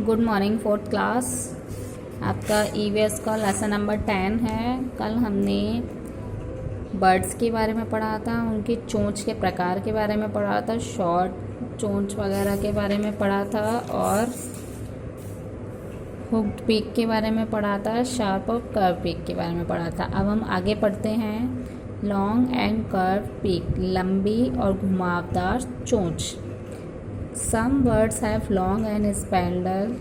Good morning fourth class. आपका EVS का lesson number 10 है। कल हमने बर्ड्स के बारे में पढ़ा था, उनकी चोंच के प्रकार के बारे में पढ़ा था, शॉर्ट चोंच वगैरह के बारे में पढ़ा था और हुक्ड पीक के बारे में पढ़ा था, शार्प और कर्व पीक के बारे में पढ़ा था। अब हम आगे पढ़ते हैं। लॉन्ग एंड कर्व पीक, लंबी और घुमावदार चोंच। Some birds have long and slender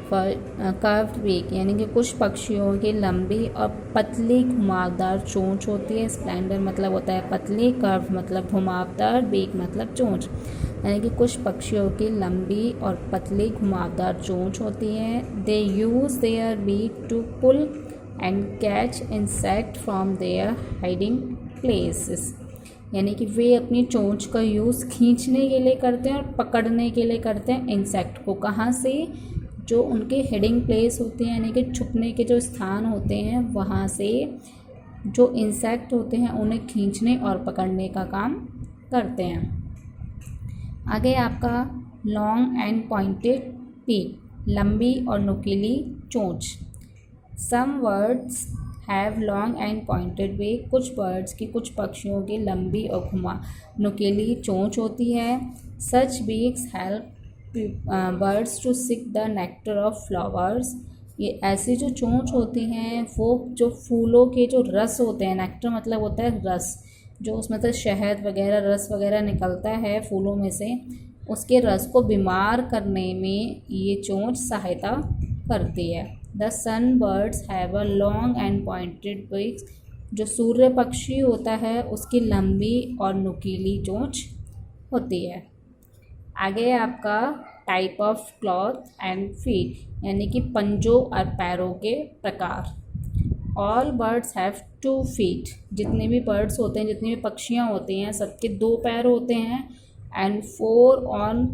curved beak, यानी कि कुछ पक्षियों की लंबी और पतली घुमावदार चोंच होती है। स्प्लेंडर मतलब होता है पतली, कर्व मतलब घुमावदार, बीक मतलब चोंच। यानी कि कुछ पक्षियों की लंबी और पतली घुमावदार चोंच होती है। They use their beak to pull and catch insect from their hiding places, यानी कि वे अपनी चोंच का यूज़ खींचने के लिए करते हैं और पकड़ने के लिए करते हैं इंसेक्ट को। कहाँ से? जो उनके हेडिंग प्लेस होते हैं, यानी कि छुपने के जो स्थान होते हैं, वहाँ से जो इंसेक्ट होते हैं उन्हें खींचने और पकड़ने का काम करते हैं। आगे आपका लॉन्ग एंड पॉइंटेड पीक, लंबी और नुकीली चोंच। Some birds have long and pointed beak, कुछ बर्ड्स की, कुछ पक्षियों की लंबी और नुकीली चोंच होती है। Such beaks help birds to suck the nectar of flowers, ये ऐसी जो चोंच होती हैं वो जो फूलों के जो रस होते हैं, नेक्टर मतलब होता है रस, जो उसमें से शहद वगैरह रस वगैरह निकलता है फूलों में से, उसके रस को बीमार करने में ये चोंच सहायता करती है। The sun birds have a long and pointed beaks, जो सूर्य पक्षी होता है उसकी लंबी और नुकीली चोंच होती है। आगे आपका type of cloth and feet, यानी कि पंजों और पैरों के प्रकार। ऑल बर्ड्स हैव 2 फीट, जितने भी बर्ड्स होते हैं, जितनी भी पक्षियाँ होती हैं, सबके 2 पैर होते हैं। And 4 on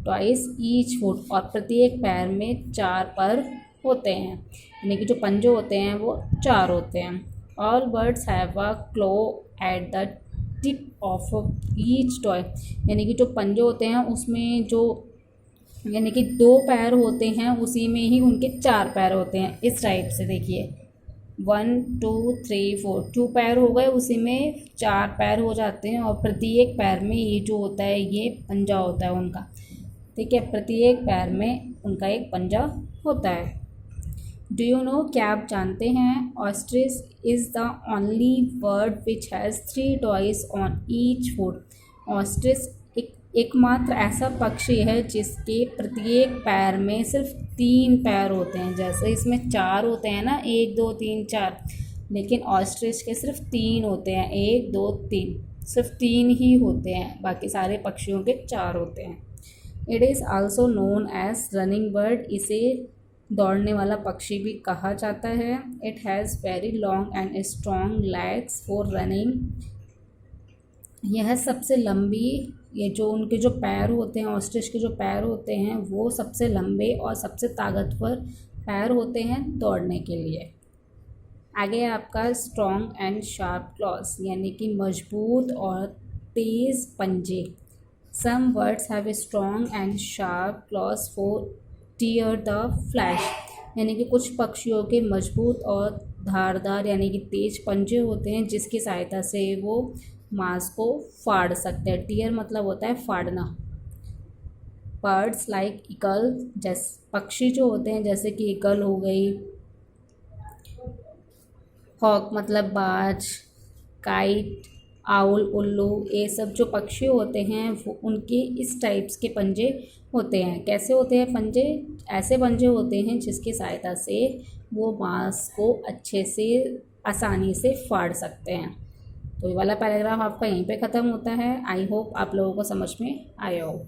twice each foot, और प्रत्येक पैर में 4 पर होते हैं, यानी कि जो पंजे होते हैं वो 4 होते हैं। All birds have a claw at the tip of each toe, यानी कि जो पंजे होते हैं उसमें जो, यानी कि 2 पैर होते हैं उसी में ही उनके 4 पैर होते हैं। इस टाइप से देखिए 1 2 3 4, 2 पैर हो गए, उसी में 4 पैर हो जाते हैं और प्रत्येक पैर में ये जो होता है ये पंजा होता है उनका। ठीक है, प्रत्येक पैर में उनका एक पंजा होता है। डू यू नो, क्या आप जानते हैं? Ostrich is the only bird which has 3 toys on each foot. Ostrich एकमात्र ऐसा पक्षी है जिसके प्रत्येक पैर में सिर्फ 3 पैर होते हैं। जैसे इसमें 4 होते हैं ना, 1 2 3 4, लेकिन ऑस्ट्रिच के सिर्फ 3 होते हैं, 1 2 3, सिर्फ 3 ही होते हैं, बाकी सारे पक्षियों के 4 होते हैं। It is also known as running bird, इसे दौड़ने वाला पक्षी भी कहा जाता है। It has very long and strong legs for running, यह सबसे लंबी, ये जो उनके जो पैर होते हैं, ऑस्ट्रिच के जो पैर होते हैं वो सबसे लंबे और सबसे ताकतवर पैर होते हैं दौड़ने के लिए। आगे आपका स्ट्रॉन्ग एंड शार्प क्लॉज, यानी कि मजबूत और तेज़ पंजे। Some birds have strong and sharp claws for tear the flesh, यानी कि कुछ पक्षियों के मजबूत और धारदार यानी कि तेज पंजे होते हैं जिसकी सहायता से वो मांस को फाड़ सकते हैं। टीयर मतलब होता है फाड़ना। बर्ड्स लाइक ईगल, जैसे पक्षी जो होते हैं जैसे कि ईगल हो गई, हॉक मतलब बाज, काइट, आउल, उल्लू, ये सब जो पक्षी होते हैं वो उनके इस टाइप्स के पंजे होते हैं। कैसे होते हैं पंजे? ऐसे पंजे होते हैं जिसकी सहायता से वो मांस को अच्छे से आसानी से फाड़ सकते हैं। तो ये वाला पैराग्राफ आपका यहीं पे ख़त्म होता है। आई होप आप लोगों को समझ में आया हो।